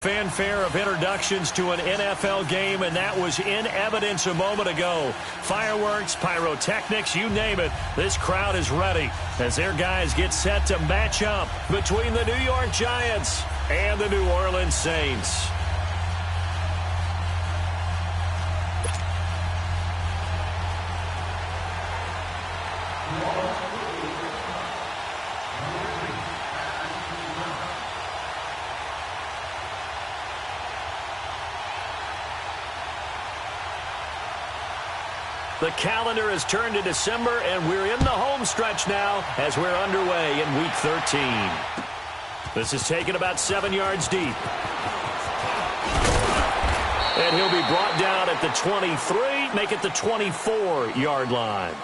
Fanfare of introductions to an NFL game, and that was in evidence a moment ago. Fireworks, pyrotechnics, you name it. This crowd is ready as their guys get set to match up between the New York Giants and the New Orleans Saints. The calendar has turned to December, and we're in the home stretch now as we're underway in Week 13. This is taken about 7 yards deep. And he'll be brought down at the 23, make it the 24-yard line.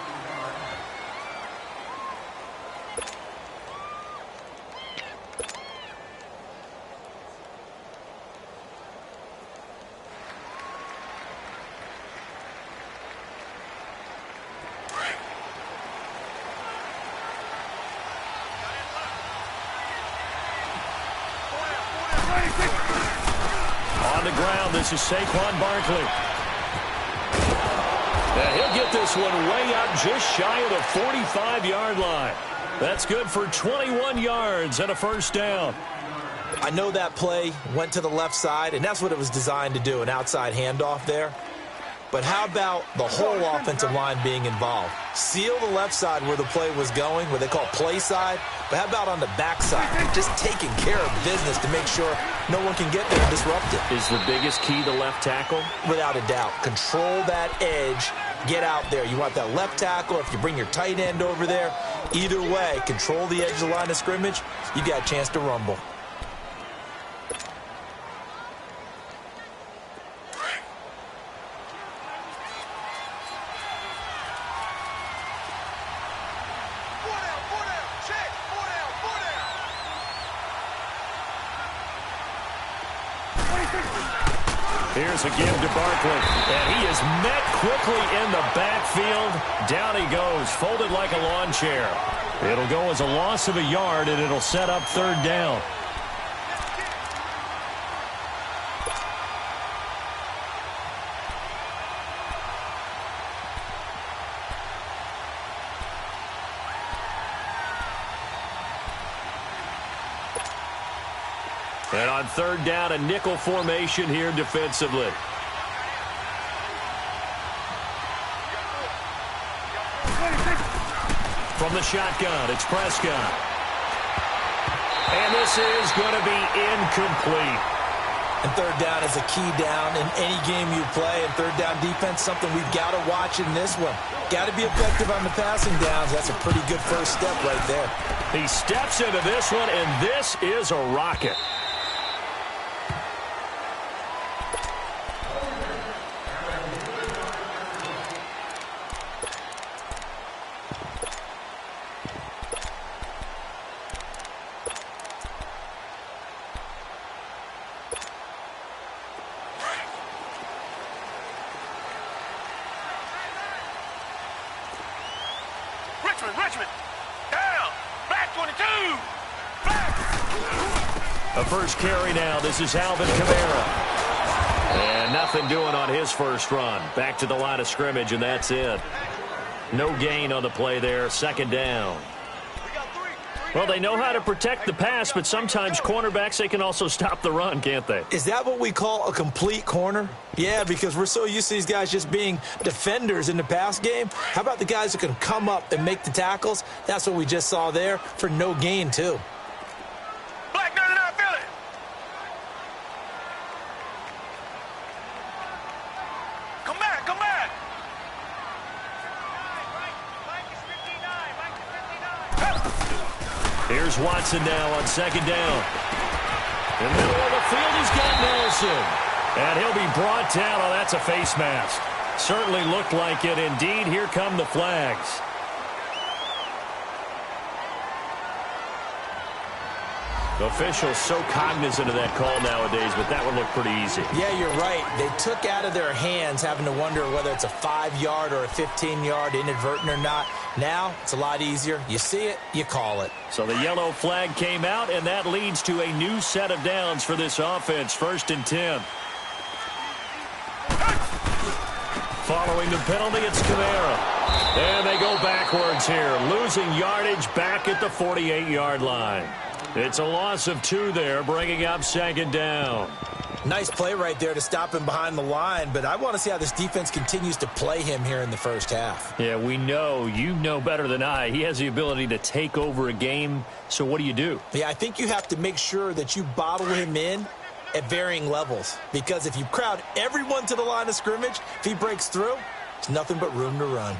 This is Saquon Barkley. And he'll get this one way up just shy of the 45-yard line. That's good for 21 yards and a first down. I know that play went to the left side, and that's what it was designed to do, an outside handoff there. But how about the whole offensive line being involved? Seal the left side where the play was going, what they call play side. But how about on the back side? Just taking care of business to make sure no one can get there and disrupt it. Is the biggest key the left tackle? Without a doubt. Control that edge. Get out there. You want that left tackle. If you bring your tight end over there, either way, control the edge of the line of scrimmage, you got a chance to rumble. Here's a give to Barkley, and he is met quickly in the backfield. Down he goes, folded like a lawn chair. It'll go as a loss of a yard, and it'll set up third down. And on third down, a nickel formation here defensively. From the shotgun, it's Prescott. And this is going to be incomplete. And third down is a key down in any game you play. And third down defense, something we've got to watch in this one. Got to be effective on the passing downs. That's a pretty good first step right there. He steps into this one, and this is a rocket. Richmond, down, back 22, back. A first carry now. This is Alvin Kamara. And nothing doing on his first run. Back to the line of scrimmage, and that's it. No gain on the play there. Second down. Well, they know how to protect the pass, but sometimes cornerbacks, they can also stop the run, can't they? Is that what we call a complete corner? Yeah, because we're so used to these guys just being defenders in the pass game. How about the guys who can come up and make the tackles? That's what we just saw there for no gain, too. Black 99 Philly. Come back, come back. Here's Watson now on second down. In the middle of the field, he's got Nelson. And he'll be brought down. Oh, that's a face mask. Certainly looked like it. Indeed, here come the flags. Officials so cognizant of that call nowadays, but that would look pretty easy. Yeah, you're right. They took out of their hands having to wonder whether it's a 5-yard or a 15-yard, inadvertent or not. Now, it's a lot easier. You see it, you call it. So the yellow flag came out, and that leads to a new set of downs for this offense. 1st and 10. Following the penalty, it's Kamara. And they go backwards here, losing yardage back at the 48-yard line. It's a loss of 2 there, bringing up 2nd down. Nice play right there to stop him behind the line, but I want to see how this defense continues to play him here in the first half. Yeah, we know. You know better than I. He has the ability to take over a game, so what do? Yeah, I think you have to make sure that you bottle him in at varying levels, because if you crowd everyone to the line of scrimmage, if he breaks through, it's nothing but room to run.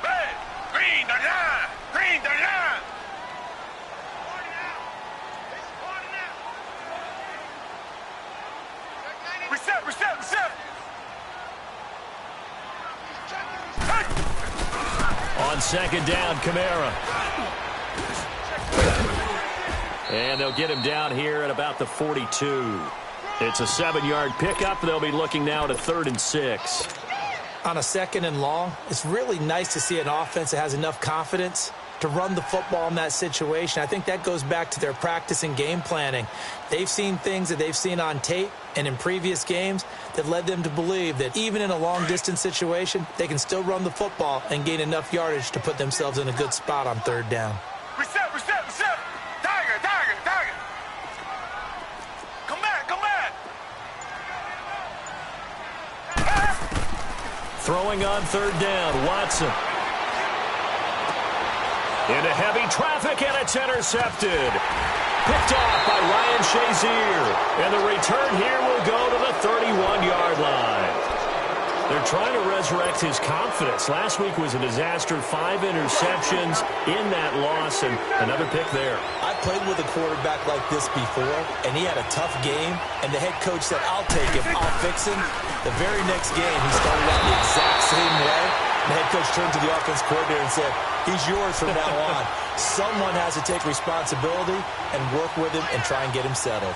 Red, green, the line. Green, the line. Reset. On 2nd down, Kamara. And they'll get him down here at about the 42. It's a 7-yard pickup. They'll be looking now to 3rd and 6. On a 2nd and long, it's really nice to see an offense that has enough confidence to run the football in that situation. I think that goes back to their practice and game planning. They've seen things that they've seen on tape and in previous games that led them to believe that even in a long-distance situation, they can still run the football and gain enough yardage to put themselves in a good spot on 3rd down. Reset. Tiger. Come back. Throwing on 3rd down, Watson. Into heavy traffic, and it's intercepted. Picked off by Ryan Shazier. And the return here will go to the 31-yard line. They're trying to resurrect his confidence. Last week was a disaster. 5 interceptions in that loss, and another pick there. I played with a quarterback like this before, and he had a tough game, and the head coach said, I'll take him, I'll fix him. The very next game, he started out the exact same way. The head coach turned to the offense coordinator and said, he's yours from now on. Someone has to take responsibility and work with him and try and get him settled.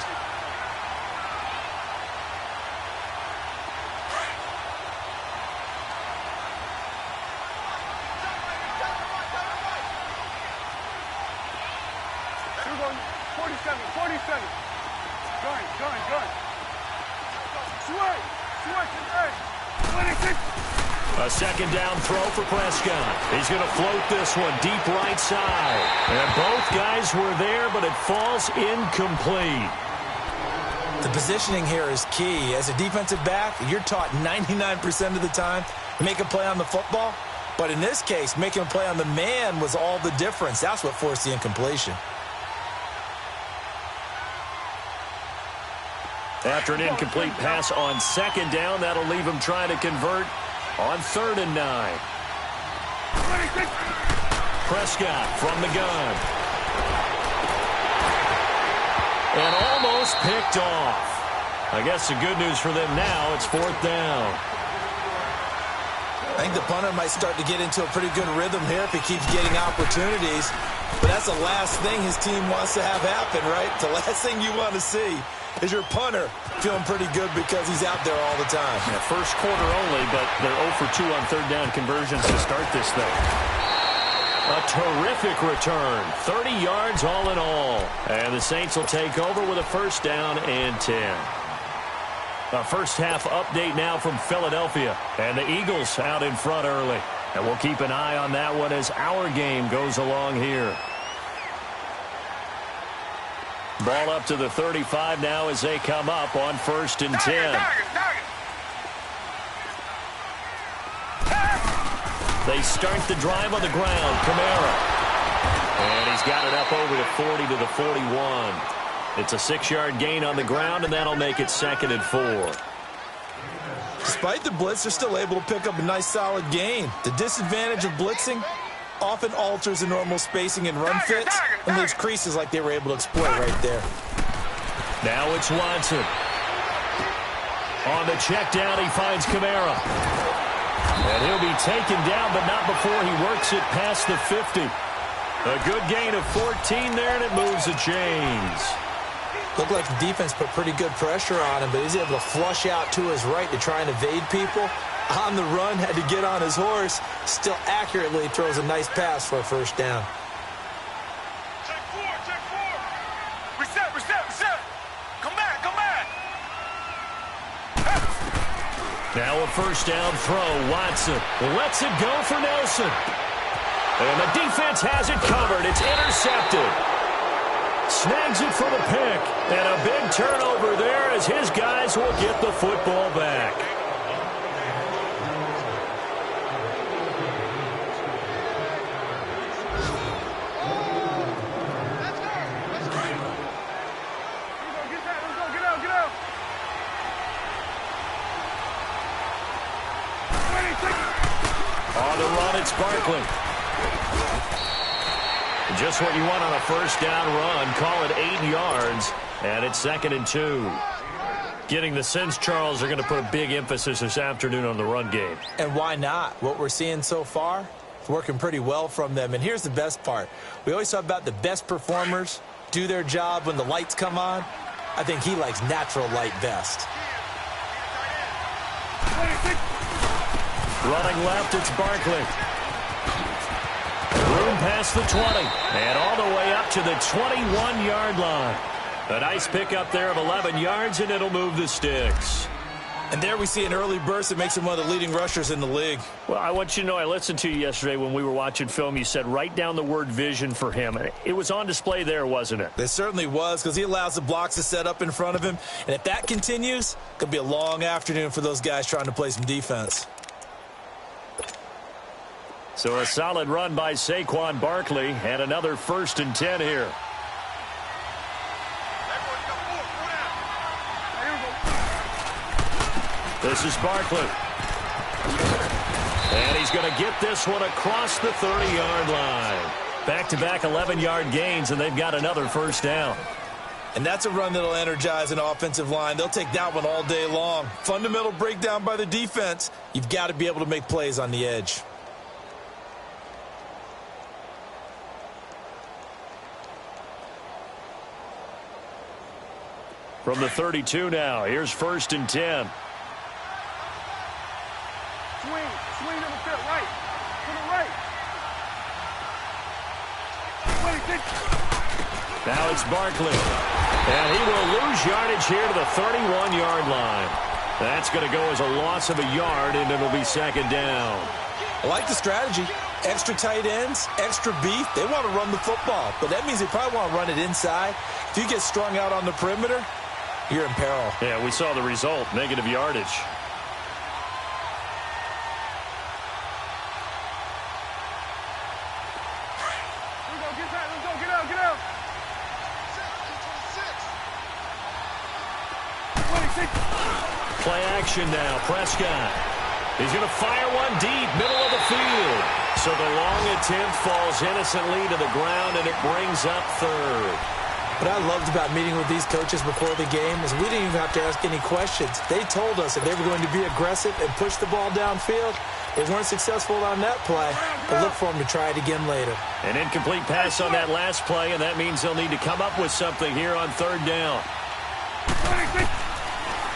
We're going 47. Gun. Sway. 26. A 2nd down throw for Prescott. He's going to float this one deep right side. And both guys were there, but it falls incomplete. The positioning here is key. As a defensive back, you're taught 99% of the time to make a play on the football. But in this case, making a play on the man was all the difference. That's what forced the incompletion. After an incomplete pass on 2nd down, that'll leave him trying to convert on 3rd and 9. Prescott from the gun. And almost picked off. I guess the good news for them now, it's 4th down. I think the punter might start to get into a pretty good rhythm here if he keeps getting opportunities. But that's the last thing his team wants to have happen, right? The last thing you want to see is your punter feeling pretty good because he's out there all the time. Yeah, first quarter only, but they're 0 for 2 on 3rd down conversions to start this thing. A terrific return. 30 yards all in all. And the Saints will take over with a 1st down and 10. A first half update now from Philadelphia. And the Eagles out in front early. And we'll keep an eye on that one as our game goes along here. Ball up to the 35 now as they come up on 1st and 10. They start the drive on the ground. Kamara. And he's got it up over the 40 to the 41. It's a 6-yard gain on the ground, and that'll make it 2nd and 4. Despite the blitz, they're still able to pick up a nice, solid gain. The disadvantage of blitzing often alters the normal spacing and run fits and leaves creases like they were able to exploit right there. Now it's Watson. On the check down, he finds Kamara. And he'll be taken down, but not before he works it past the 50. A good gain of 14 there, and it moves the chains. Looked like the defense put pretty good pressure on him, but he's able to flush out to his right to try and evade people. On the run, had to get on his horse. Still accurately throws a nice pass for a first down. Check four. Reset. Come back. Now a first down throw. Watson lets it go for Nelson. And the defense has it covered. It's intercepted. Snags it for the pick. And a big turnover there as his guys will get the football back. On the run, it's Barkley. Just what you want on a first down run. Call it 8 yards, and it's 2nd and 2. Getting the sense, Charles, are going to put a big emphasis this afternoon on the run game. And why not? What we're seeing so far, it's working pretty well from them. And here's the best part. We always talk about the best performers do their job when the lights come on. I think he likes natural light best. Running left, it's Barkley. Room past the 20. And all the way up to the 21-yard line. A nice pickup there of 11 yards, and it'll move the sticks. And there we see an early burst that makes him one of the leading rushers in the league. Well, I want you to know, I listened to you yesterday when we were watching film. You said write down the word vision for him. It was on display there, wasn't it? It certainly was, because he allows the blocks to set up in front of him. And if that continues, it could be a long afternoon for those guys trying to play some defense. So a solid run by Saquon Barkley, and another 1st and 10 here. This is Barkley. And he's going to get this one across the 30-yard line. Back-to-back 11-yard gains, and they've got another first down. And that's a run that'll energize an offensive line. They'll take that one all day long. Fundamental breakdown by the defense. You've got to be able to make plays on the edge. From the 32 now, here's 1st and 10. Swing to the fit, right. To the right. Now it's Barkley. And he will lose yardage here to the 31-yard line. That's going to go as a loss of a yard, and it'll be 2nd down. I like the strategy. Extra tight ends, extra beef. They want to run the football, but that means they probably want to run it inside. If you get strung out on the perimeter, you're in peril. Yeah, we saw the result, negative yardage. Get out. Play action now. Prescott. He's going to fire one deep, middle of the field. So the long attempt falls innocently to the ground, and it brings up 3rd. What I loved about meeting with these coaches before the game is we didn't even have to ask any questions. They told us if they were going to be aggressive and push the ball downfield. They weren't successful on that play, but look for them to try it again later. An incomplete pass on that last play, and that means they'll need to come up with something here on 3rd down.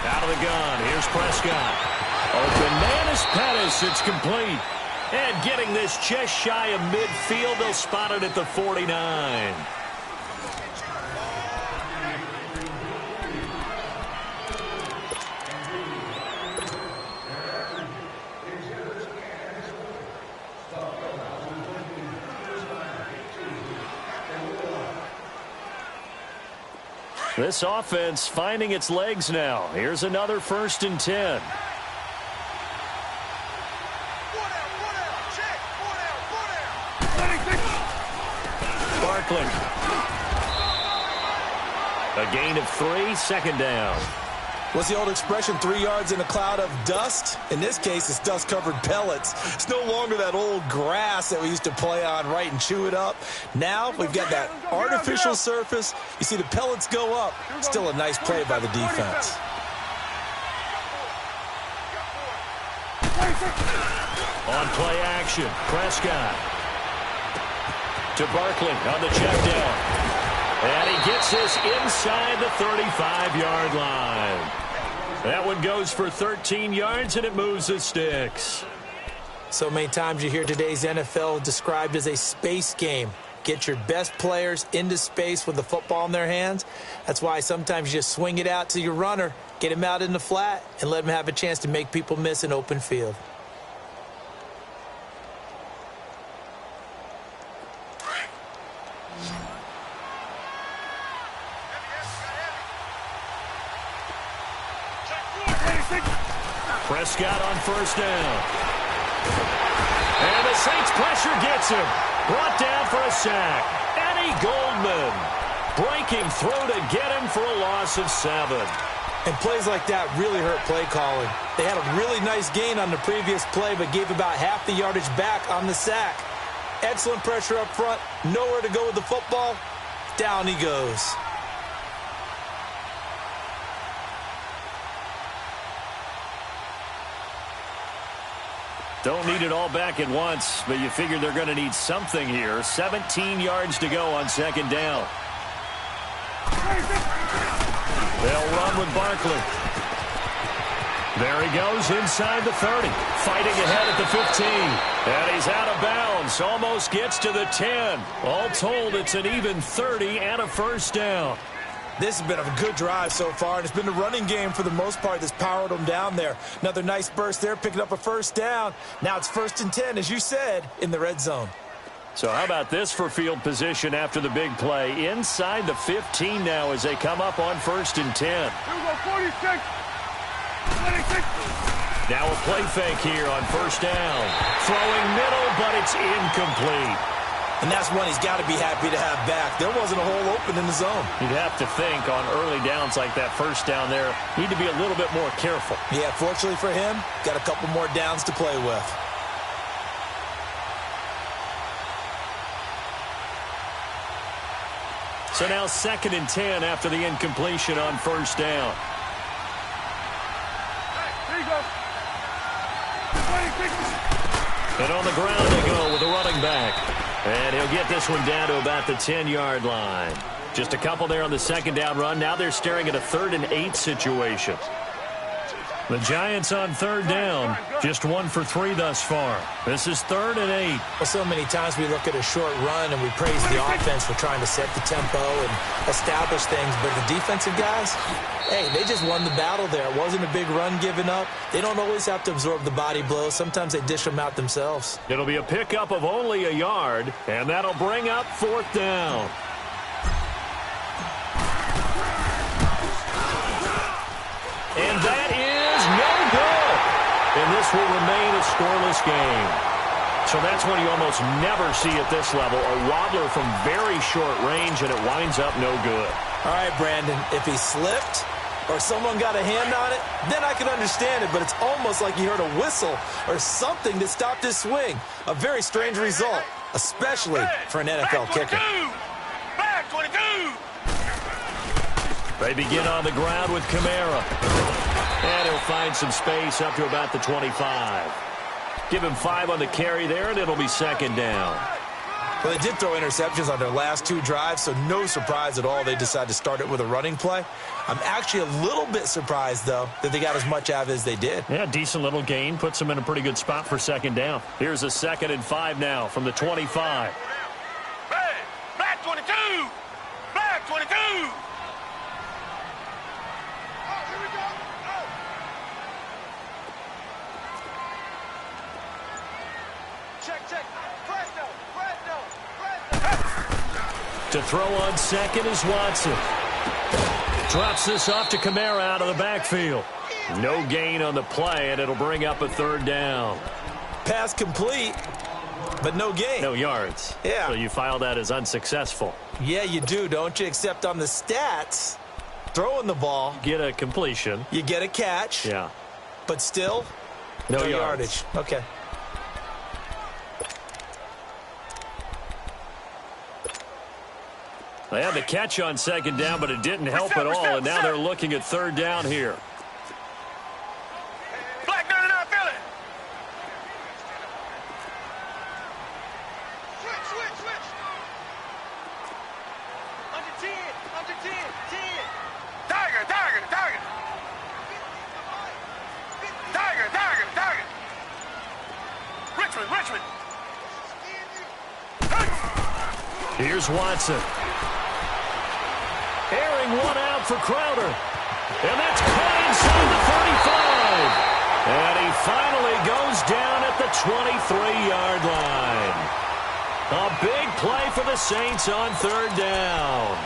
Out of the gun, here's Prescott. Open man is Pettis, it's complete. And getting this just shy of midfield, they'll spot it at the 49. This offense finding its legs now. Here's another 1st and 10. Barkley. A gain of 3, 2nd down. What's the old expression, 3 yards in a cloud of dust? In this case, it's dust-covered pellets. It's no longer that old grass that we used to play on, right, and chew it up. Now we've got that artificial surface. You see the pellets go up. Still a nice play by the defense. On play action, Prescott. To Barkley on the check down. And he gets this inside the 35-yard line. That one goes for 13 yards, and it moves the sticks. So many times you hear today's NFL described as a space game. Get your best players into space with the football in their hands. That's why sometimes you just swing it out to your runner, get him out in the flat, and let him have a chance to make people miss an open field. Prescott on first down. And the Saints pressure gets him. Brought down for a sack. Eddie Goldman breaking through to get him for a loss of 7. And plays like that really hurt play calling. They had a really nice gain on the previous play, but gave about half the yardage back on the sack. Excellent pressure up front. Nowhere to go with the football. Down he goes. Don't need it all back at once, but you figure they're going to need something here. 17 yards to go on second down. They'll run with Barkley. There he goes inside the 30. Fighting ahead at the 15. And he's out of bounds. Almost gets to the 10. All told, it's an even 30 and a first down. This has been a good drive so far, and it's been the running game for the most part that's powered them down there. Another nice burst there, picking up a first down. Now it's 1st and 10, as you said, in the red zone. So how about this for field position after the big play? Inside the 15 now as they come up on 1st and 10. Here we go, 46. 26. Now a play fake here on first down. Throwing middle, but it's incomplete. And that's one he's got to be happy to have back. There wasn't a hole open in the zone. You'd have to think on early downs like that first down there, need to be a little bit more careful. Yeah, fortunately for him, got a couple more downs to play with. So now 2nd and 10 after the incompletion on first down. Here you go. 26. And on the ground they go with a running back. And he'll get this one down to about the 10-yard line. Just a couple there on the second down run. Now they're staring at a 3rd and 8 situation. The Giants on 3rd down. Just 1 for 3 thus far. This is 3rd and 8. Well, so many times we look at a short run and we praise the offense for trying to set the tempo and establish things. But the defensive guys, hey, they just won the battle there. It wasn't a big run given up. They don't always have to absorb the body blows. Sometimes they dish them out themselves. It'll be a pickup of only a yard, and that'll bring up 4th down. And that is no good. And this will remain a scoreless game. So that's when you almost never see at this level a waddler from very short range, and it winds up no good. All right, Brandon, if he slipped or someone got a hand on it, then I can understand it. But it's almost like he heard a whistle or something that stopped his swing. A very strange result, especially for an NFL kicker. Back 22. They begin on the ground with Kamara. And he'll find some space up to about the 25. Give him 5 on the carry there, and it'll be 2nd down. Well, they did throw interceptions on their last 2 drives, so no surprise at all they decided to start it with a running play. I'm actually a little bit surprised, though, that they got as much out of it as they did. Yeah, decent little gain. Puts them in a pretty good spot for 2nd down. Here's a 2nd and 5 now from the 25. Hey, black 22. Black 22. To throw on 2nd is Watson. Drops this off to Kamara out of the backfield. No gain on the play, and it'll bring up a 3rd down. Pass complete, but no gain. No yards. Yeah. So you file that as unsuccessful. Yeah, you do, don't you? Except on the stats, throwing the ball, Get a completion. you get a catch, Yeah. but still No yardage. Okay. They had the catch on 2nd down, but it didn't help at all, and now they're looking at 3rd down here. Black 99, feel it. Switch. Under 10. Richmond. Here's Watson. Airing one out for Crowder. And that's caught inside the 35. And he finally goes down at the 23-yard line. A big play for the Saints on third down.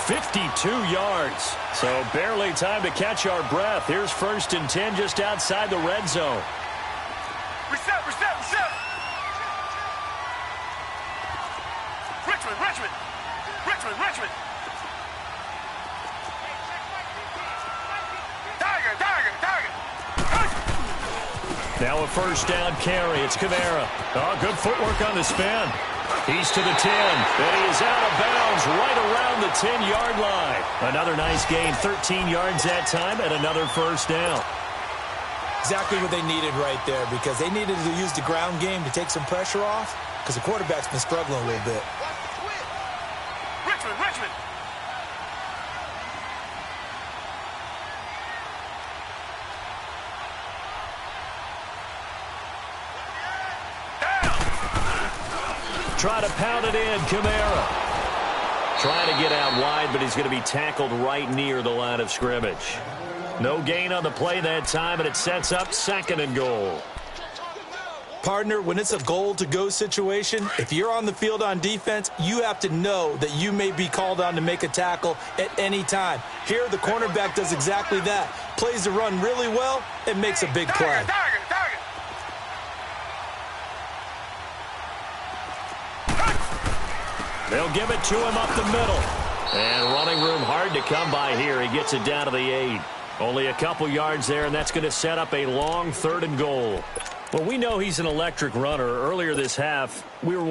52 yards. So barely time to catch our breath. Here's 1st and 10 just outside the red zone. Reset. Richmond. Tiger. Now a 1st down carry. It's Kamara. Oh, good footwork on the spin. He's to the 10, and he is out of bounds right around the 10-yard line. Another nice gain, 13 yards that time, and another 1st down. Exactly what they needed right there, because they needed to use the ground game to take some pressure off, because the quarterback's been struggling a little bit. Richmond. Try to pound it in, Kamara. Trying to get out wide, but he's going to be tackled right near the line of scrimmage. No gain on the play that time, and it sets up 2nd and goal. Partner, when it's a goal-to-go situation, if you're on the field on defense, you have to know that you may be called on to make a tackle at any time. Here, the cornerback does exactly that. Plays the run really well and makes a big play. Tiger. They'll give it to him up the middle. And running room hard to come by here. He gets it down to the 8. Only a couple yards there, and that's going to set up a long 3rd and goal. Well, we know he's an electric runner. Earlier this half, you were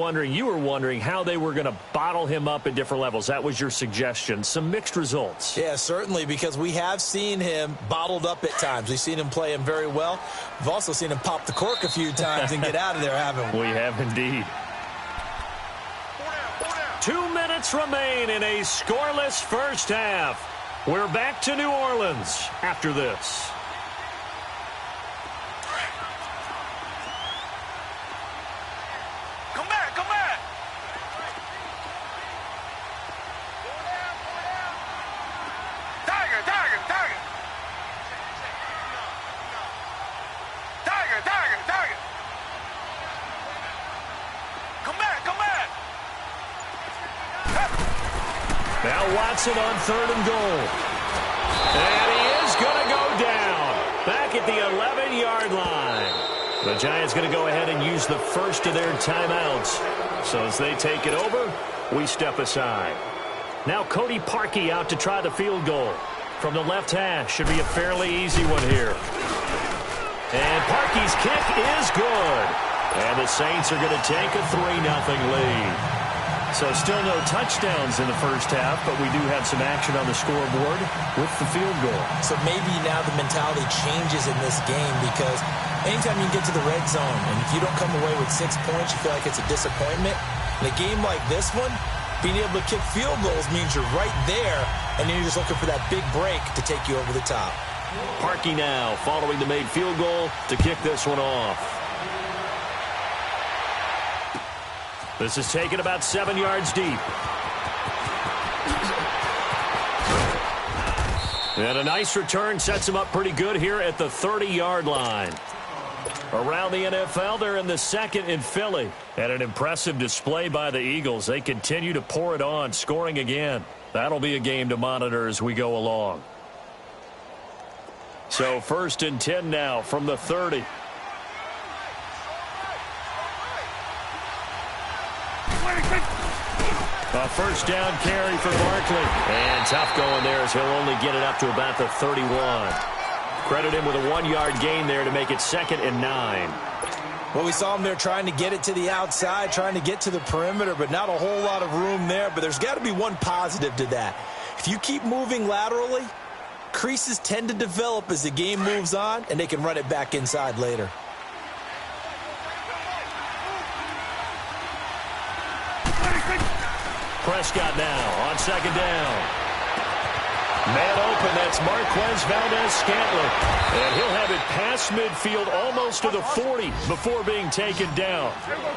wondering how they were going to bottle him up at different levels. That was your suggestion. Some mixed results. Yeah, certainly, because we have seen him bottled up at times. We've seen him play him very well. We've also seen him pop the cork a few times and get out of there, haven't we? We have indeed. 2 minutes remain in a scoreless first half. We're back to New Orleans after this. Come back. Tiger. Come back. Now Watson on 3rd and goal. And he is going to go down. Back at the 11-yard line. The Giants going to go ahead and use the first of their timeouts. So as they take it over, we step aside. Now Cody Parkey out to try the field goal. From the left hash, should be a fairly easy one here. And Parkey's kick is good. And the Saints are going to take a 3-0 lead. So still no touchdowns in the first half, but we do have some action on the scoreboard with the field goal. So maybe now the mentality changes in this game, because anytime you get to the red zone and if you don't come away with 6 points, you feel like it's a disappointment. In a game like this one, being able to kick field goals means you're right there, and then you're just looking for that big break to take you over the top. Parkey now following the made field goal to kick this one off. This is taken about 7 yards deep. And a nice return sets him up pretty good here at the 30-yard line. Around the NFL, they're in the 2nd in Philly. And an impressive display by the Eagles. They continue to pour it on, scoring again. That'll be a game to monitor as we go along. So 1st and 10 now from the 30. A 1st down carry for Barkley. And tough going there as he'll only get it up to about the 31. Credit him with a 1-yard gain there to make it 2nd and 9. Well, we saw him there trying to get it to the outside, trying to get to the perimeter, but not a whole lot of room there. But there's got to be one positive to that. If you keep moving laterally, creases tend to develop as the game moves on, and they can run it back inside later. Prescott now on 2nd down. Man open, that's Marquez Valdez-Scantling. And he'll have it pass reach midfield almost to the 40 before being taken down.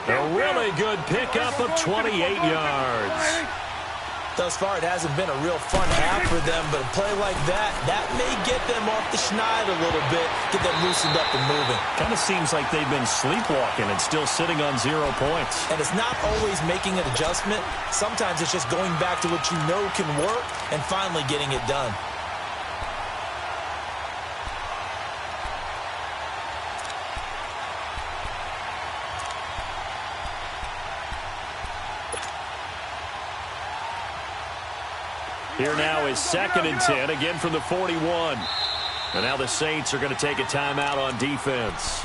A really good pickup of 28 yards. Thus far, it hasn't been a real fun half for them, but a play like that may get them off the schneid a little bit, get them loosened up and moving. Kind of seems like they've been sleepwalking and still sitting on 0 points. And it's not always making an adjustment. Sometimes it's just going back to what you know can work and finally getting it done. Here now is 2nd and 10, again from the 41. And now the Saints are going to take a timeout on defense.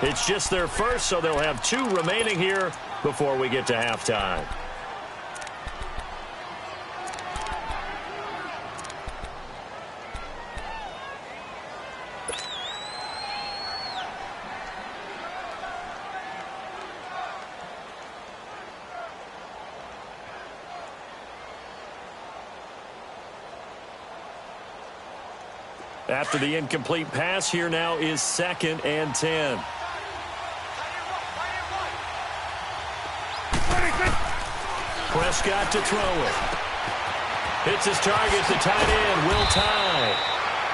It's just their first, so they'll have 2 remaining here before we get to halftime. After the incomplete pass, here now is 2nd and 10. Prescott to throw it. Hits his target, the tight end, Will Tye.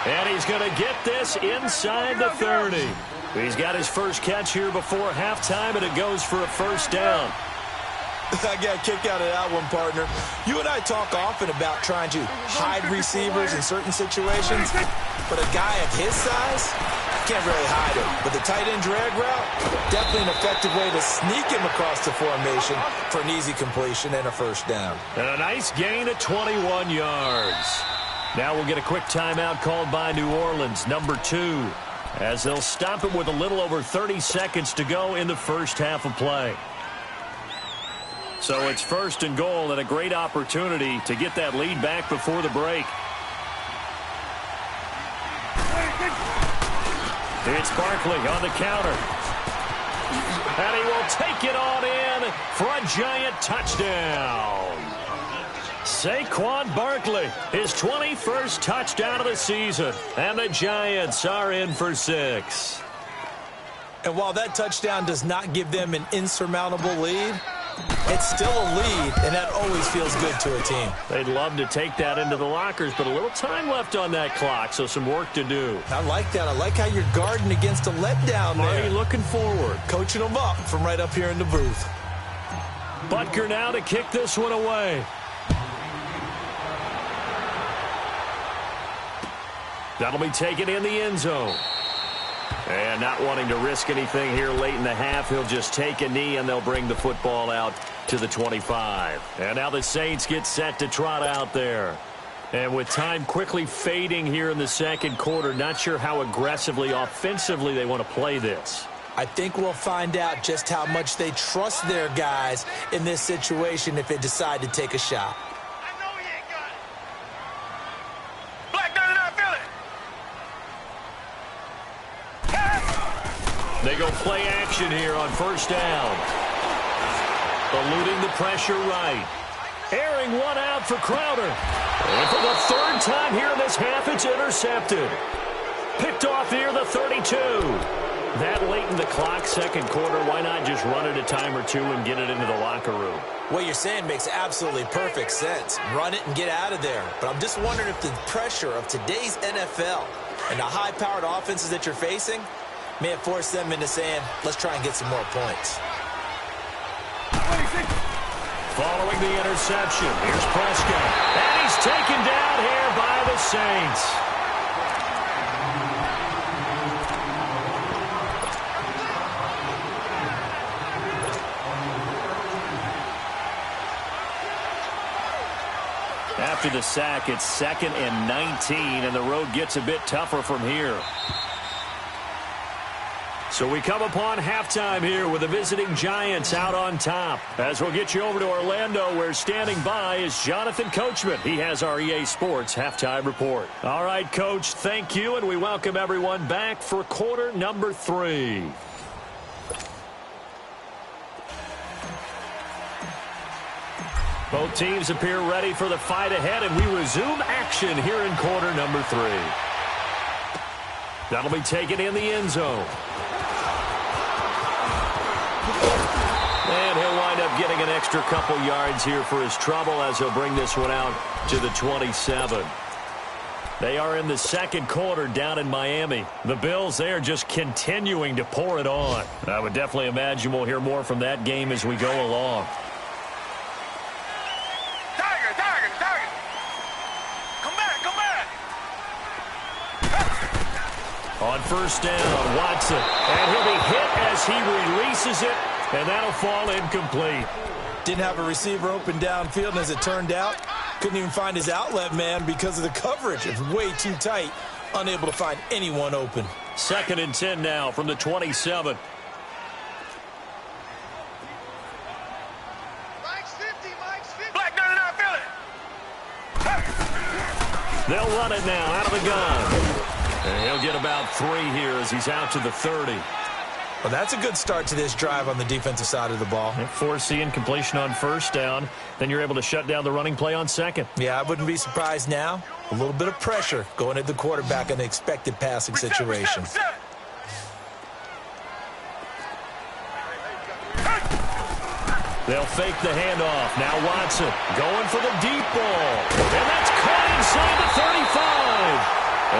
And he's going to get this inside the 30. He's got his first catch here before halftime, and it goes for a first down. I got a kick out of that one, partner. You and I talk often about trying to hide receivers in certain situations, but a guy of his size can't really hide him. But the tight end drag route, definitely an effective way to sneak him across the formation for an easy completion and a first down. And a nice gain of 21 yards. Now we'll get a quick timeout called by New Orleans, number 2, as they'll stop it with a little over 30 seconds to go in the first half of play. So it's 1st and goal and a great opportunity to get that lead back before the break. It's Barkley on the counter. And he will take it on in for a giant touchdown. Saquon Barkley, his 21st touchdown of the season. And the Giants are in for 6. And while that touchdown does not give them an insurmountable lead, it's still a lead, and that always feels good to a team. They'd love to take that into the lockers, but a little time left on that clock, so some work to do. I like that. I like how you're guarding against a letdown there. Marty looking forward. Coaching them up from right up here in the booth. Butker now to kick this one away. That'll be taken in the end zone. And not wanting to risk anything here late in the half, he'll just take a knee and they'll bring the football out to the 25. And now the Saints get set to trot out there. And with time quickly fading here in the second quarter, not sure how aggressively, offensively they want to play this. I think we'll find out just how much they trust their guys in this situation if they decide to take a shot. They go play action here on first down. Eluding the pressure right. Airing one out for Crowder. And for the 3rd time here in this half, it's intercepted. Picked off here, the 32. That late in the clock, second quarter, why not just run it a time or 2 and get it into the locker room? What you're saying makes absolutely perfect sense. Run it and get out of there. But I'm just wondering if the pressure of today's NFL and the high-powered offenses that you're facing may have forced them into saying, let's try and get some more points. Following the interception, here's Prescott. And he's taken down here by the Saints. After the sack, it's 2nd and 19, and the road gets a bit tougher from here. So we come upon halftime here with the visiting Giants out on top. As we'll get you over to Orlando, where standing by is Jonathan Coachman. He has our EA Sports halftime report. All right, Coach, thank you, and we welcome everyone back for quarter number 3. Both teams appear ready for the fight ahead, and we resume action here in quarter number 3. That'll be taken in the end zone. And he'll wind up getting an extra couple yards here for his trouble as he'll bring this one out to the 27. They are in the second quarter down in Miami. The Bills, they are just continuing to pour it on. I would definitely imagine we'll hear more from that game as we go along. Tiger, Tiger, Tiger. Come back, come back. On first down, Watson. And he'll be hit as he releases it, and that'll fall incomplete. Didn't have a receiver open downfield, and as it turned out, couldn't even find his outlet man because of the coverage. It's way too tight, unable to find anyone open. 2nd and 10 now from the 27. Mike's 50, Mike's 50. Black, no, feel it. They'll run it now out of the gun. And he'll get about 3 here as he's out to the 30. Well, that's a good start to this drive on the defensive side of the ball. Foreseeing completion on first down. Then you're able to shut down the running play on second. Yeah, I wouldn't be surprised now. A little bit of pressure going at the quarterback in an expected passing situation. They'll fake the handoff. Now Watson going for the deep ball. And that's caught inside the 35.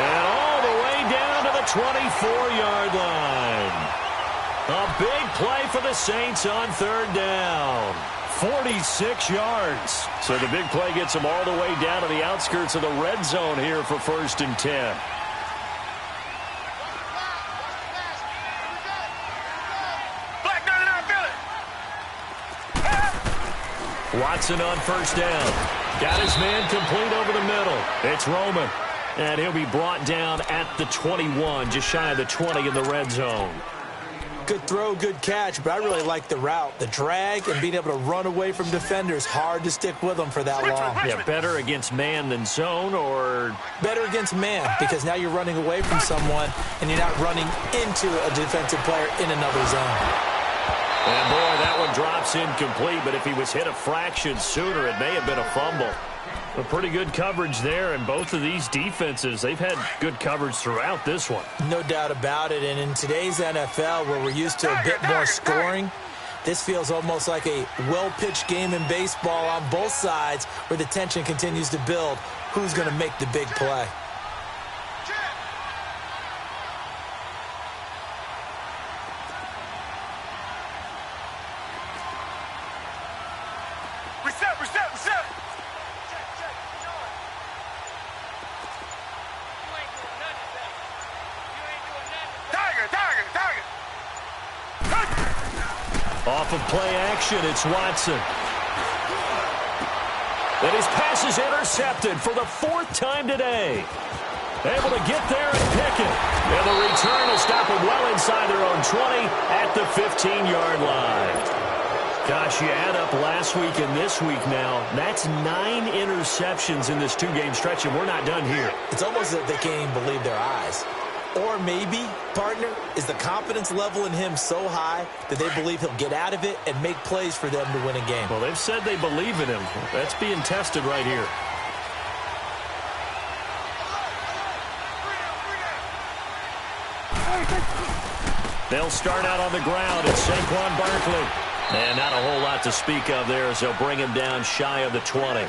And all the way down to the 24-yard line. A big play for the Saints on 3rd down. 46 yards. So the big play gets them all the way down to the outskirts of the red zone here for 1st and 10. Black, no, feel it. Watson on first down. Got his man complete over the middle. It's Roman. And he'll be brought down at the 21, just shy of the 20 in the red zone. Good throw, good catch, but I really like the route. The drag and being able to run away from defenders. Hard to stick with them for that long. Yeah, better against man than zone, or? Better against man, because now you're running away from someone and you're not running into a defensive player in another zone. And boy, that one drops incomplete, but if he was hit a fraction sooner, it may have been a fumble. A pretty good coverage there, and both of these defenses, they've had good coverage throughout this one. No doubt about it, and in today's NFL, where we're used to a bit more scoring, this feels almost like a well-pitched game in baseball on both sides, where the tension continues to build. Who's going to make the big play? Reset. Off of play action, it's Watson. And his pass is intercepted for the 4th time today. Able to get there and pick it. And the return will stop them well inside their own 20 at the 15-yard line. Gosh, you add up last week and this week now, that's 9 interceptions in this 2-game stretch, and we're not done here. It's almost as if they can't even believe their eyes. Or maybe, partner, is the confidence level in him so high that they believe he'll get out of it and make plays for them to win a game. Well, they've said they believe in him. That's being tested right here. They'll start out on the ground. It's Saquon Barkley. And not a whole lot to speak of there as they'll bring him down shy of the 20.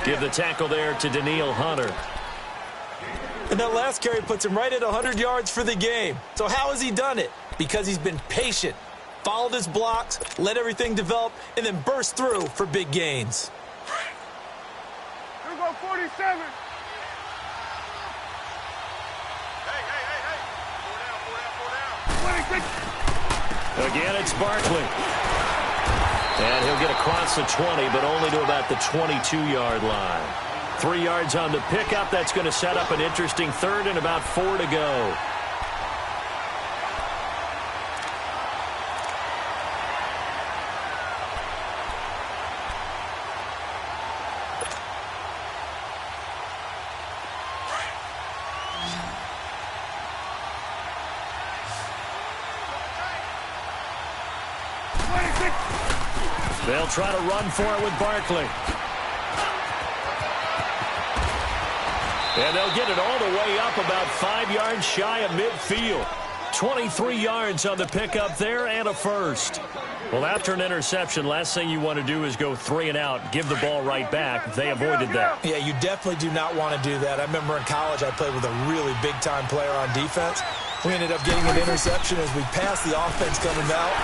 Give the tackle there to Daniil Hunter. And that last carry puts him right at 100 yards for the game. So how has he done it? Because he's been patient, followed his blocks, let everything develop, and then burst through for big gains. Here we go, 47. Hey. 26. Again, it's Barkley. And he'll get across the 20, but only to about the 22-yard line. 3 yards on the pickup. That's going to set up an interesting 3rd and about 4 to go. They'll try to run for it with Barkley. And they'll get it all the way up about 5 yards shy of midfield. 23 yards on the pickup there and a first. Well, after an interception, last thing you want to do is go 3 and out, give the ball right back. They avoided that. Yeah, you definitely do not want to do that. I remember in college I played with a really big-time player on defense. We ended up getting an interception as we passed the offense coming out.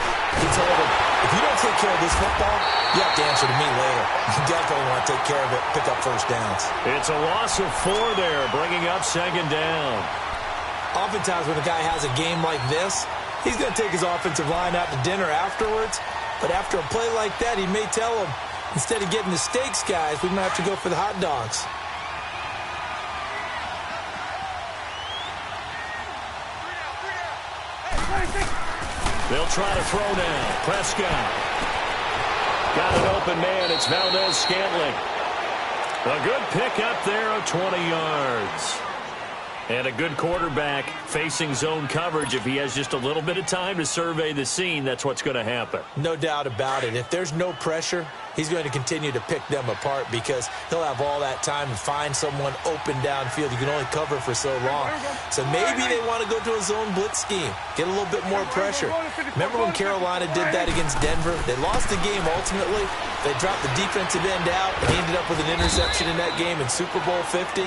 He told him, if you don't take care of this football, you have to answer to me later. You definitely want to take care of it, pick up first downs. It's a loss of 4 there, bringing up second down. Oftentimes when a guy has a game like this, he's going to take his offensive line out to dinner afterwards. But after a play like that, he may tell him, instead of getting the steaks, guys, we might have to go for the hot dogs. They'll try to throw now. Prescott. Got an open man. It's Valdez-Scantling. A good pickup there of 20 yards. And a good quarterback facing zone coverage. If he has just a little bit of time to survey the scene, that's what's going to happen. No doubt about it. If there's no pressure, he's going to continue to pick them apart because he'll have all that time to find someone open downfield. You can only cover for so long. So maybe they want to go to a zone blitz scheme, get a little bit more pressure. Remember when Carolina did that against Denver? They lost the game ultimately. They dropped the defensive end out and ended up with an interception in that game in Super Bowl 50.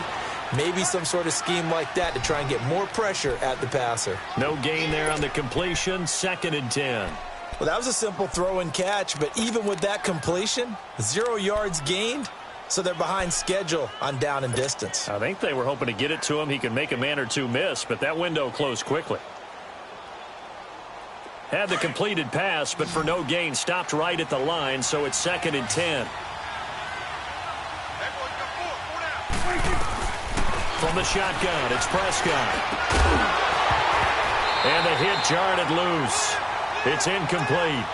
Maybe some sort of scheme like that to try and get more pressure at the passer. No gain there on the completion. 2nd and 10. Well, that was a simple throw and catch, but even with that completion, 0 yards gained, so they're behind schedule on down and distance. I think they were hoping to get it to him. He could make a man or two miss, but that window closed quickly. Had the completed pass, but for no gain, stopped right at the line, so it's 2nd and 10. From the shotgun, it's Prescott. And the hit jarred it loose. It's incomplete.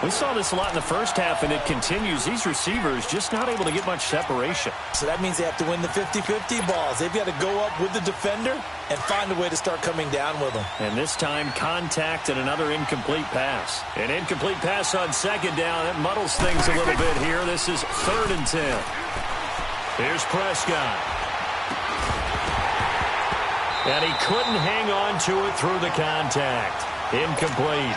We saw this a lot in the first half, and it continues. These receivers just not able to get much separation. So that means they have to win the 50-50 balls. They've got to go up with the defender and find a way to start coming down with them. And this time, contact and another incomplete pass. An incomplete pass on 2nd down. It muddles things a little bit here. This is 3rd and 10. Here's Prescott. And he couldn't hang on to it through the contact. Incomplete.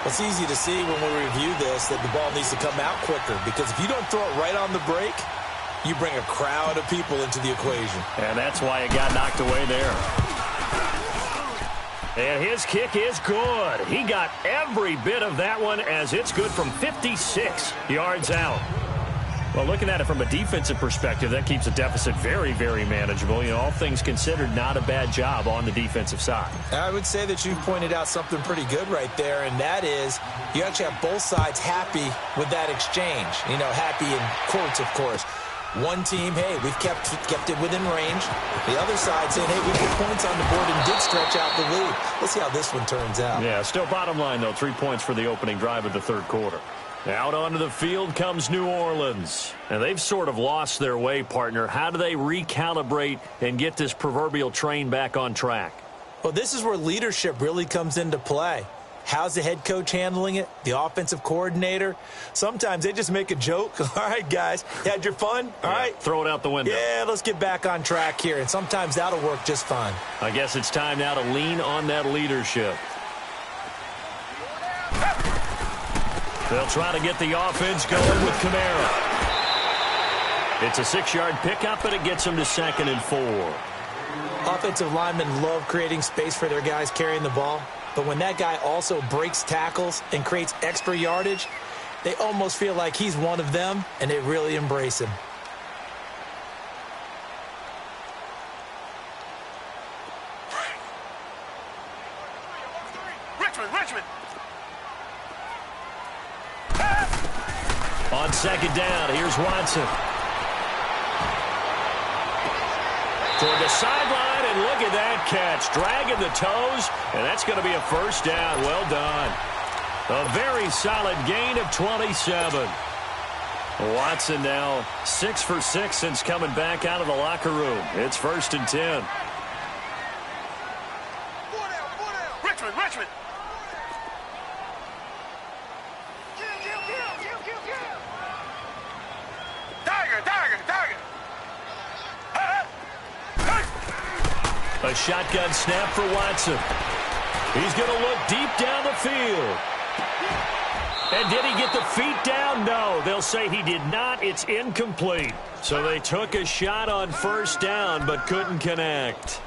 It's easy to see when we review this that the ball needs to come out quicker because if you don't throw it right on the break, you bring a crowd of people into the equation. And that's why it got knocked away there. And his kick is good. He got every bit of that one as it's good from 56 yards out. Well, looking at it from a defensive perspective, that keeps the deficit very, very manageable. You know, all things considered, not a bad job on the defensive side. I would say that you've pointed out something pretty good right there, and that is you actually have both sides happy with that exchange. You know, happy in quotes, of course. One team, hey, we've kept it within range. The other side saying, hey, we put points on the board and did stretch out the lead. Let's see how this one turns out. Yeah, still bottom line, though, 3 points for the opening drive of the 3rd quarter. Out onto the field comes New Orleans. And they've sort of lost their way, partner. How do they recalibrate and get this proverbial train back on track? Well, this is where leadership really comes into play. How's the head coach handling it? The offensive coordinator? Sometimes they just make a joke. All right, guys, you had your fun? All right. Throw it out the window. Yeah, let's get back on track here. And sometimes that'll work just fine. I guess it's time now to lean on that leadership. They'll try to get the offense going with Kamara. It's a 6-yard pickup, and it gets them to 2nd and 4. Offensive linemen love creating space for their guys carrying the ball. But when that guy also breaks tackles and creates extra yardage, they almost feel like he's one of them, and they really embrace him. Richmond. On 2nd down, here's Watson. Toward the sideline, and look at that catch. Dragging the toes, and that's going to be a first down. Well done. A very solid gain of 27. Watson now 6 for 6 since coming back out of the locker room. It's 1st and 10. Richmond. Tiger. shotgun snap for Watson. He's going to look deep down the field. And did he get the feet down? No, they'll say he did not. It's incomplete. So they took a shot on first down but couldn't connect.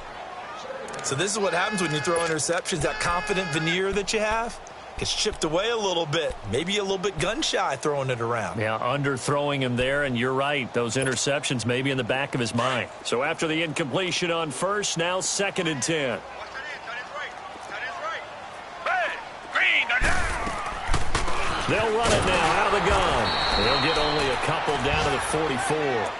So this is what happens when you throw interceptions. That confident veneer that you have gets chipped away a little bit. Maybe a little bit gun-shy throwing it around. Yeah, underthrowing him there, and you're right. Those interceptions may be in the back of his mind. So after the incompletion on first, now 2nd and 10. They'll run it now out of the gun. They'll get only a couple down to the 44.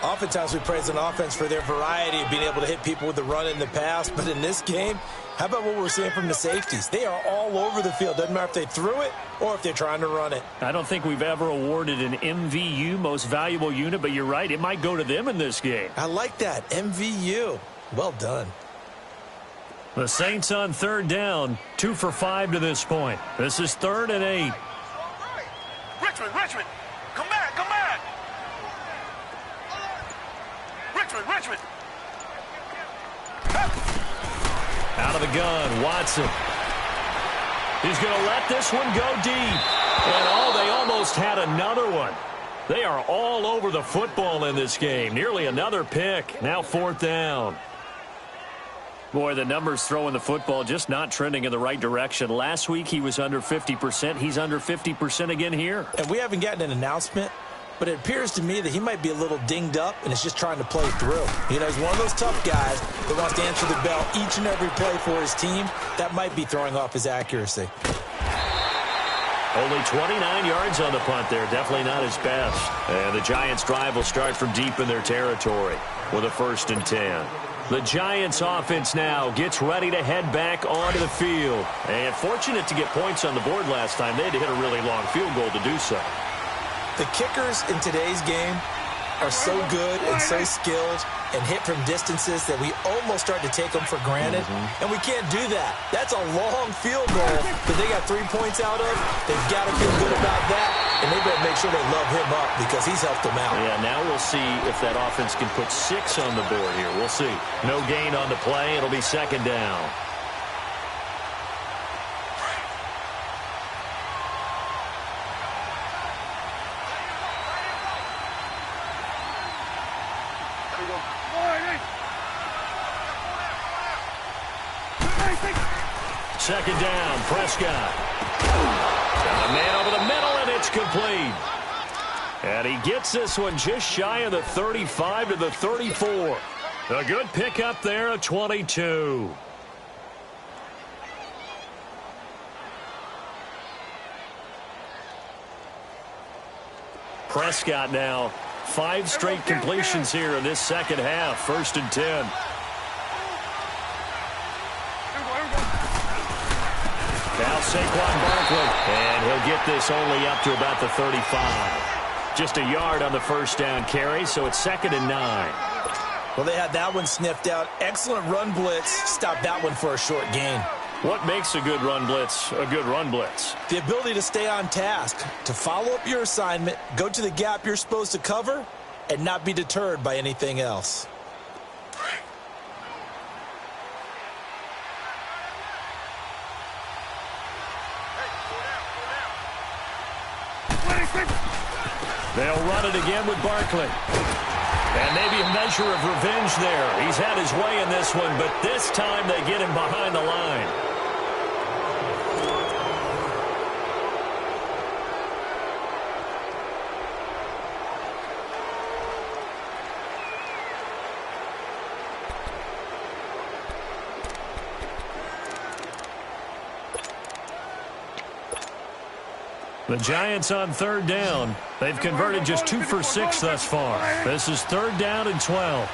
Oftentimes we praise an offense for their variety of being able to hit people with the run in the pass. But in this game, how about what we're seeing from the safeties? They are all over the field. Doesn't matter if they threw it or if they're trying to run it. I don't think we've ever awarded an MVU, most valuable unit, but you're right. It might go to them in this game. I like that. MVU. Well done. The Saints on 3rd down, 2 for 5 to this point. This is 3rd and 8. Richmond, come back. Richmond. Out of the gun, Watson. He's going to let this one go deep. And they almost had another one. They are all over the football in this game. Nearly another pick. Now 4th down. Boy, the numbers throwing the football just not trending in the right direction. Last week he was under 50%. He's under 50% again here. And we haven't gotten an announcement, but it appears to me that he might be a little dinged up and is just trying to play through. You know, he's one of those tough guys that wants to answer the bell each and every play for his team. That might be throwing off his accuracy. Only 29 yards on the punt there. Definitely not his best. And the Giants' drive will start from deep in their territory with a 1st and 10. The Giants offense now gets ready to head back onto the field. And fortunate to get points on the board last time. They had to hit a really long field goal to do so. The kickers in today's game are so good and so skilled and hit from distances that we almost start to take them for granted. And we can't do that. That's a long field goal that they got 3 points out of. They've got to feel good about that, and they better make sure they love him up because he's helped them out. Yeah, now we'll see if that offense can put 6 on the board here. We'll see. No gain on the play. It'll be 2nd down. Second down, Prescott. Got a man over the middle, and it's complete. And he gets this one just shy of the 35 to the 34. A good pickup there, a 22. Prescott now, 5 straight completions here in this second half. 1st and 10. Now Saquon Barkley, and he'll get this only up to about the 35. Just a yard on the 1st down carry, so it's 2nd and 9. Well, they had that one sniffed out. Excellent run blitz. Stopped that one for a short gain. What makes a good run blitz a good run blitz? The ability to stay on task, to follow up your assignment, go to the gap you're supposed to cover, and not be deterred by anything else. They'll run it again with Barkley. And maybe a measure of revenge there. He's had his way in this one, but this time they get him behind the line. The Giants on 3rd down. They've converted just 2 for 6 thus far. This is 3rd down and 12.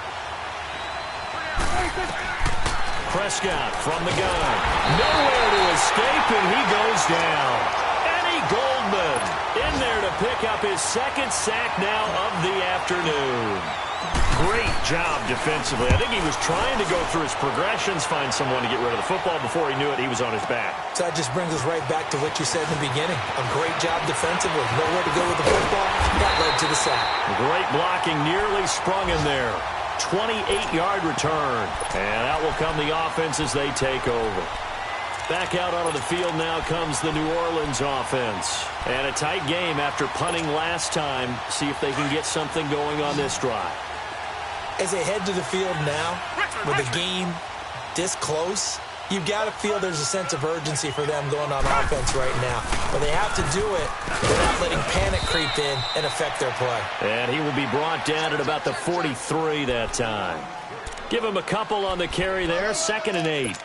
Prescott from the gun. Nowhere to escape, and he goes down. Eddie Goldman in there to pick up his 2nd sack now of the afternoon. Great job defensively. I think he was trying to go through his progressions, find someone to get rid of the football. Before he knew it, he was on his back. So that just brings us right back to what you said in the beginning. A great job defensively. Nowhere to go with the football. That led to the sack. Great blocking, nearly sprung in there. 28-yard return. And out will come the offense as they take over. Back out onto the field now comes the New Orleans offense. And a tight game after punting last time. See if they can get something going on this drive. As they head to the field now, with the game this close, you've got to feel there's a sense of urgency for them going on offense right now. But they have to do it without letting panic creep in and affect their play. And he will be brought down at about the 43 that time. Give him a couple on the carry there, 2nd and 8.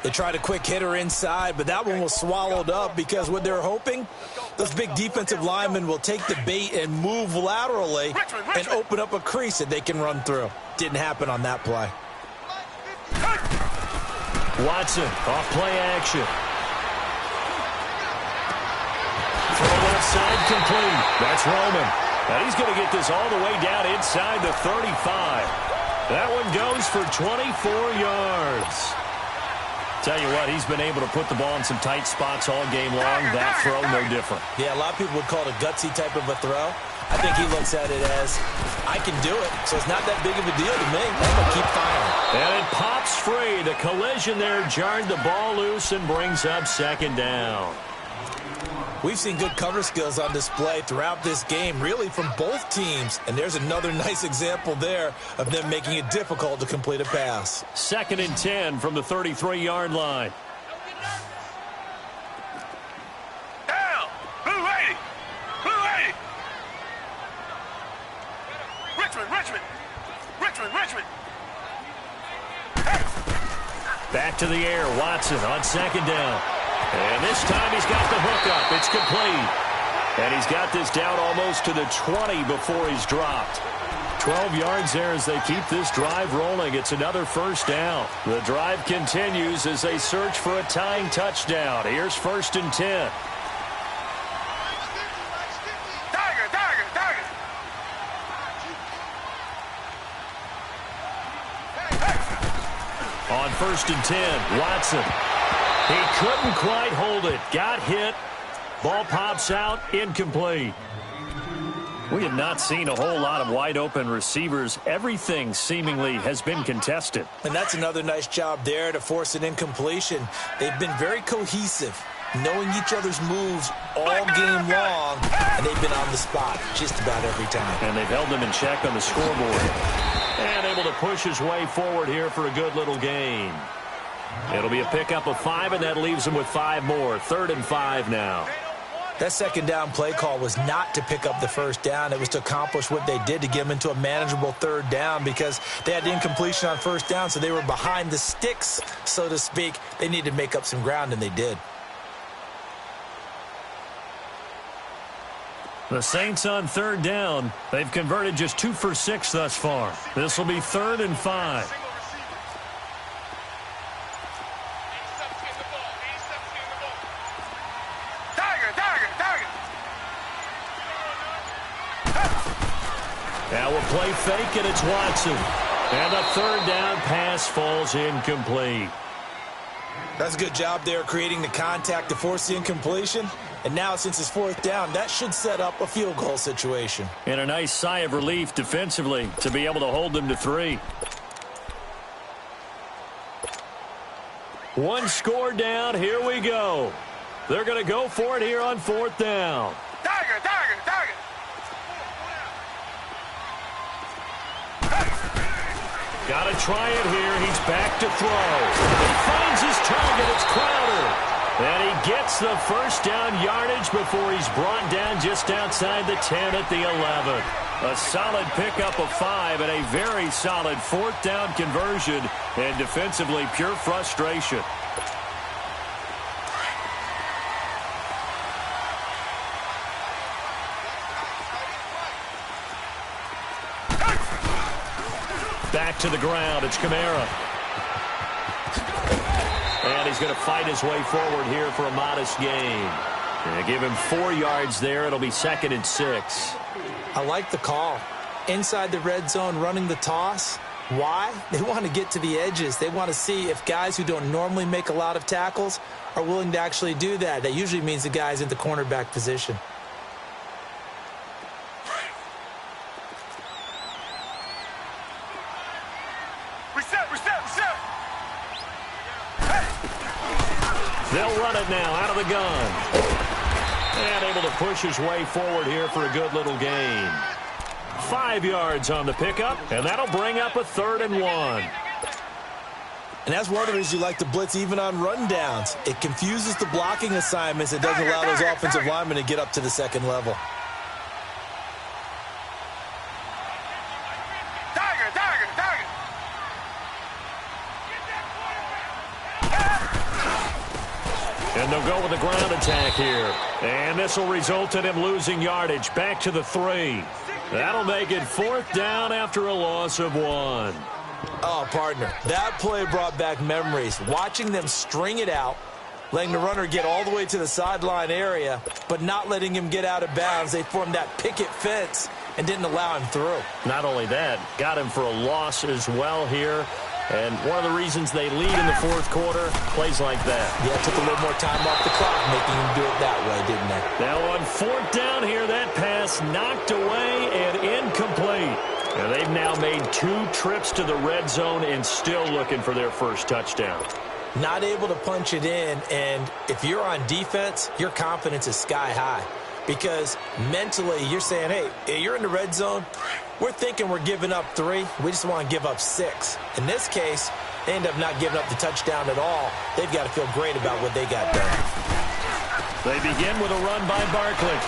They tried a quick hitter inside, but that one was swallowed up because what they're hoping, those big defensive linemen will take the bait and move laterally and open up a crease that they can run through. Didn't happen on that play. Watson, off play action. Throw left side complete. That's Roman. Now he's going to get this all the way down inside the 35. That one goes for 24 yards. Tell you what, he's been able to put the ball in some tight spots all game long. That throw, no different. Yeah, a lot of people would call it a gutsy type of a throw. I think he looks at it as, I can do it, so it's not that big of a deal to me. I'm going to keep firing. And it pops free. The collision there jarred the ball loose and brings up 2nd down. We've seen good cover skills on display throughout this game, really from both teams. And there's another nice example there of them making it difficult to complete a pass. 2nd and 10 from the 33-yard line. Down. Blue 80. Blue 80. Richmond. Back to the air. Watson on 2nd down. And this time he's got the hook up. It's complete. And he's got this down almost to the 20 before he's dropped. 12 yards there as they keep this drive rolling. It's another 1st down. The drive continues as they search for a tying touchdown. Here's 1st and 10. On 1st and 10, Watson. He couldn't quite hold it. Got hit. Ball pops out. Incomplete. We have not seen a whole lot of wide-open receivers. Everything seemingly has been contested. And that's another nice job there to force an incompletion. They've been very cohesive, knowing each other's moves all game long, and they've been on the spot just about every time. And they've held them in check on the scoreboard. And able to push his way forward here for a good little gain. It'll be a pickup of 5, and that leaves him with 5 more. 3rd and 5 now. That 2nd down play call was not to pick up the 1st down. It was to accomplish what they did to get them into a manageable 3rd down because they had incompletion on 1st down, so they were behind the sticks, so to speak. They needed to make up some ground, and they did. The Saints on 3rd down. They've converted just 2 for 6 thus far. This will be 3rd and 5. Now we'll play fake, and it's Watson. And the 3rd down pass falls incomplete. That's a good job there creating the contact to force the incompletion. And now, since it's 4th down, that should set up a field goal situation. And a nice sigh of relief defensively to be able to hold them to 3. One score down. Here we go. They're going to go for it here on 4th down. Tiger. Got to try it here. He's back to throw. He finds his target. It's Crowder. And he gets the 1st down yardage before he's brought down just outside the 10 at the 11. A solid pickup of 5 and a very solid 4th down conversion. And defensively, pure frustration. Back to the ground. It's Kamara. And he's going to fight his way forward here for a modest gain. They give him 4 yards there. It'll be 2nd and 6. I like the call. Inside the red zone, running the toss. Why? They want to get to the edges. They want to see if guys who don't normally make a lot of tackles are willing to actually do that. That usually means the guy's in the cornerback position. They'll run it now out of the gun. And able to push his way forward here for a good little gain. 5 yards on the pickup, and that'll bring up a 3rd and 1. And that's one of the reasons you like to blitz even on rundowns. It confuses the blocking assignments. It doesn't allow those offensive linemen to get up to the second level. And they'll go with a ground attack here. And this will result in him losing yardage. Back to the 3. That'll make it 4th down after a loss of 1. Oh, partner, that play brought back memories. Watching them string it out, letting the runner get all the way to the sideline area, but not letting him get out of bounds. They formed that picket fence and didn't allow him through. Not only that, got him for a loss as well here. And one of the reasons they lead in the 4th quarter, plays like that. Yeah, it took a little more time off the clock, making him do it that way, didn't they? Now on 4th down here, that pass knocked away and incomplete. And they've now made 2 trips to the red zone and still looking for their first touchdown. Not able to punch it in, and if you're on defense, your confidence is sky high. Because mentally, you're saying, hey, you're in the red zone. We're thinking we're giving up 3. We just want to give up 6. In this case, they end up not giving up the touchdown at all. They've got to feel great about what they got done. They begin with a run by Barkley.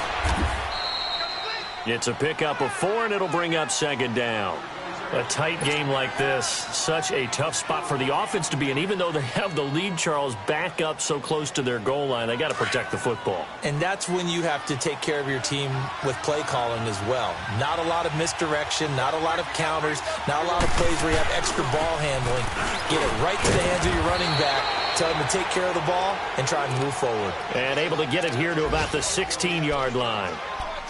It's a pickup of 4, and it'll bring up 2nd down. A tight game like this, such a tough spot for the offense to be in. Even though they have the lead, Charles, back up so close to their goal line, they got to protect the football. And that's when you have to take care of your team with play calling as well. Not a lot of misdirection, not a lot of counters, not a lot of plays where you have extra ball handling. Get it right to the hands of your running back, tell him to take care of the ball, and try and move forward. And able to get it here to about the 16-yard line.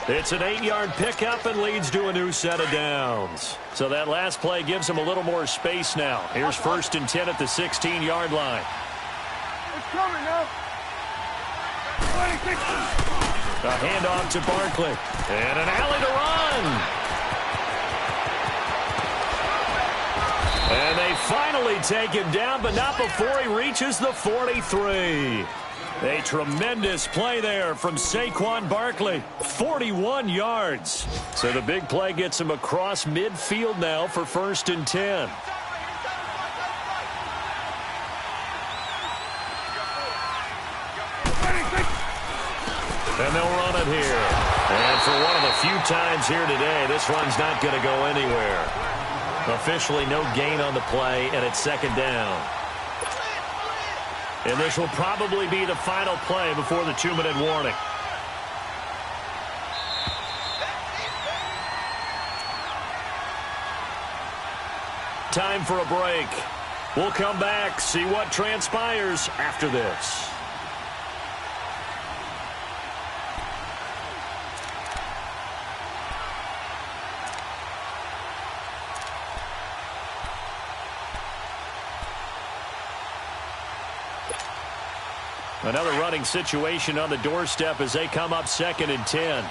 It's an 8-yard pickup and leads to a new set of downs. So that last play gives them a little more space now. Here's 1st and 10 at the 16-yard line. It's coming now. A handoff to Barkley. And an alley to run. And they finally take him down, but not before he reaches the 43. A tremendous play there from Saquon Barkley. 41 yards. So the big play gets him across midfield now for 1st and 10. And they'll run it here. And for one of the few times here today, this run's not going to go anywhere. Officially no gain on the play, and it's 2nd down. And this will probably be the final play before the 2-minute warning. Time for a break. We'll come back, see what transpires after this. Another running situation on the doorstep as they come up 2nd and 10.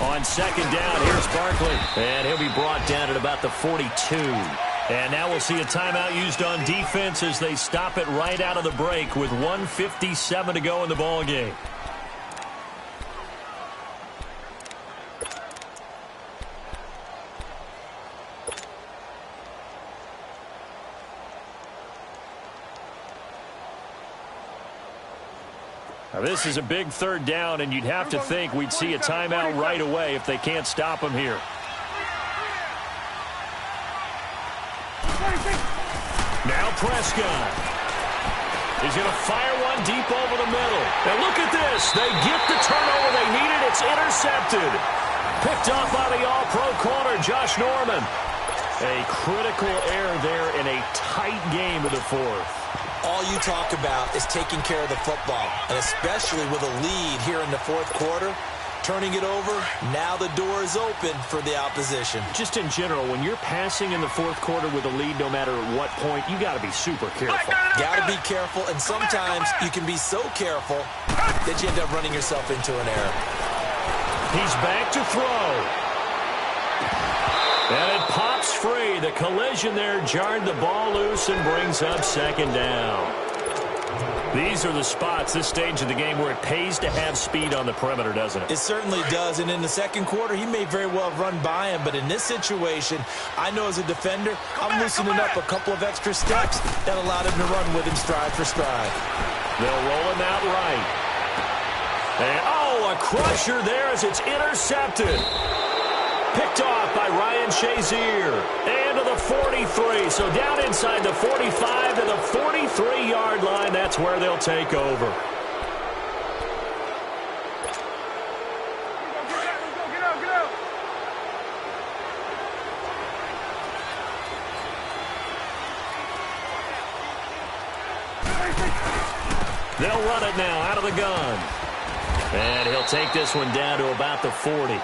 On 2nd down, here's Barkley. And he'll be brought down at about the 42. And now we'll see a timeout used on defense as they stop it right out of the break with 1:57 to go in the ballgame. Now this is a big 3rd down, and you'd have to think we'd see a timeout right away if they can't stop him here. Now Prescott. He's going to fire one deep over the middle. And look at this. They get the turnover they needed. It's intercepted. Picked off by the all-pro corner, Josh Norman. A critical error there in a tight game of the 4th. All you talk about is taking care of the football, and especially with a lead here in the 4th quarter, turning it over, now the door is open for the opposition. Just in general, when you're passing in the 4th quarter with a lead, no matter at what point, you got to be super careful. Got to be careful, and sometimes you can be so careful that you end up running yourself into an error. He's back to throw. And it pops free. The collision there jarred the ball loose and brings up second down. These are the spots, this stage of the game, where it pays to have speed on the perimeter, doesn't it? It certainly does, and in the second quarter, he may very well have run by him, but in this situation, I know as a defender, I'm loosening up a couple of extra steps that allowed him to run with him stride for stride. They'll roll him out right. And, oh, a crusher there as it's intercepted. Picked off by Ryan Shazier. And to the 43. So down inside the 45 to the 43-yard line. That's where they'll take over. They'll run it now out of the gun. And he'll take this one down to about the 40.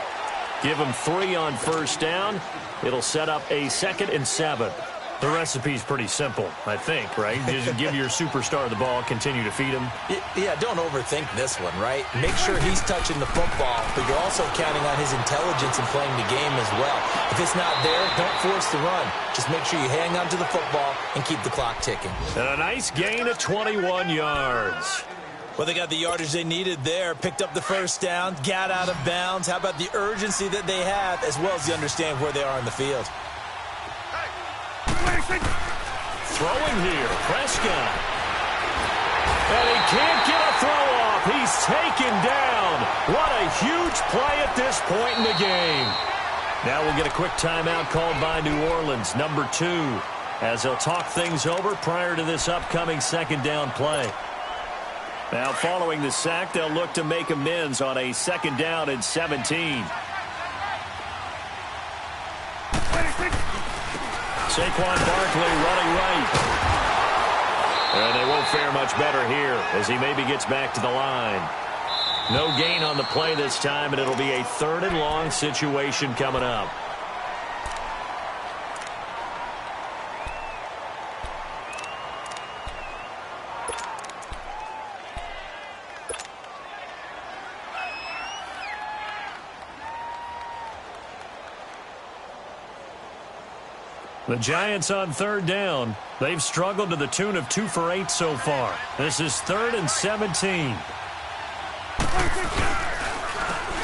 Give him 3 on first down. It'll set up a 2nd and 7. The recipe's pretty simple, I think, right? Just give your superstar the ball, continue to feed him. Yeah, don't overthink this one, right? Make sure he's touching the football, but you're also counting on his intelligence in playing the game as well. If it's not there, don't force the run. Just make sure you hang on to the football and keep the clock ticking. And a nice gain of 21 yards. Well, they got the yardage they needed there, picked up the first down, got out of bounds. How about the urgency that they have, as well as the understand where they are in the field? Throwing here, Prescott. And he can't get a throw off. He's taken down. What a huge play at this point in the game. Now we'll get a quick timeout called by New Orleans, number 2, as they'll talk things over prior to this upcoming second down play. Now, following the sack, they'll look to make amends on a 2nd down and 17. Saquon Barkley running right. And they won't fare much better here as he maybe gets back to the line. No gain on the play this time, and it'll be a 3rd and long situation coming up. The Giants on 3rd down. They've struggled to the tune of 2 for 8 so far. This is 3rd and 17.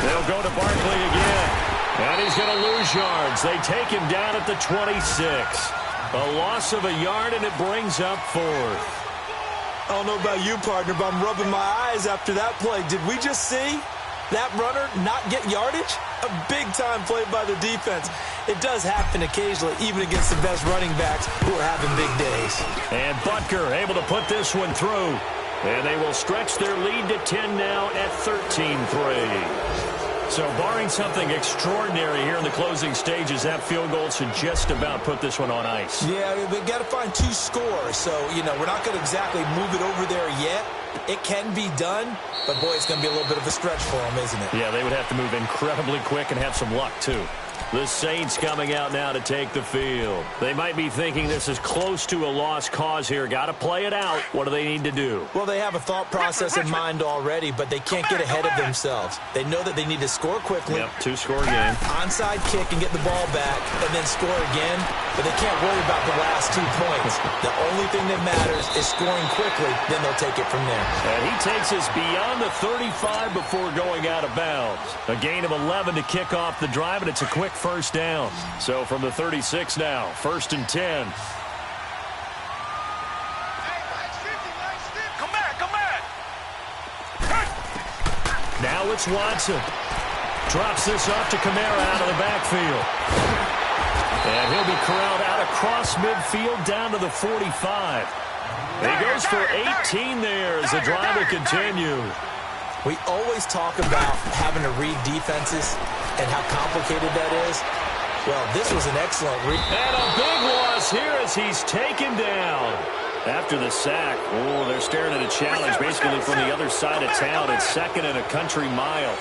They'll go to Barkley again. And he's going to lose yards. They take him down at the 26. A loss of a yard, and it brings up 4th. I don't know about you, partner, but I'm rubbing my eyes after that play. Did we just see that runner not get yardage? A big-time play by the defense. It does happen occasionally, even against the best running backs who are having big days. And Butker able to put this one through. And they will stretch their lead to 10 now at 13-3. So barring something extraordinary here in the closing stages, that field goal should just about put this one on ice. Yeah, we've got to find 2 scores. So, we're not going to exactly move it over there yet. It can be done, but, boy, it's going to be a little bit of a stretch for them, isn't it? Yeah, they would have to move incredibly quick and have some luck, too. The Saints coming out now to take the field. They might be thinking this is close to a lost cause here. Got to play it out. What do they need to do? Well, they have a thought process in mind already, but they can't get ahead of themselves. They know that they need to score quickly. Yep, 2-score game. Onside kick and get the ball back, and then score again. But they can't worry about the last 2 points. The only thing that matters is scoring quickly. Then they'll take it from there. And he takes us beyond the 35 before going out of bounds. A gain of 11 to kick off the drive, and it's a quick first down. So from the 36 now, 1st and 10. Come back. Now it's Watson. Drops this off to Kamara out of the backfield. And he'll be corralled out across midfield down to the 45. He goes for 18 there as the drive will continue. We always talk about having to read defenses and how complicated that is. Well, this was an excellent read. And a big loss here as he's taken down. After the sack, they're staring at a challenge basically from the other side of town. It's 2nd and a country mile.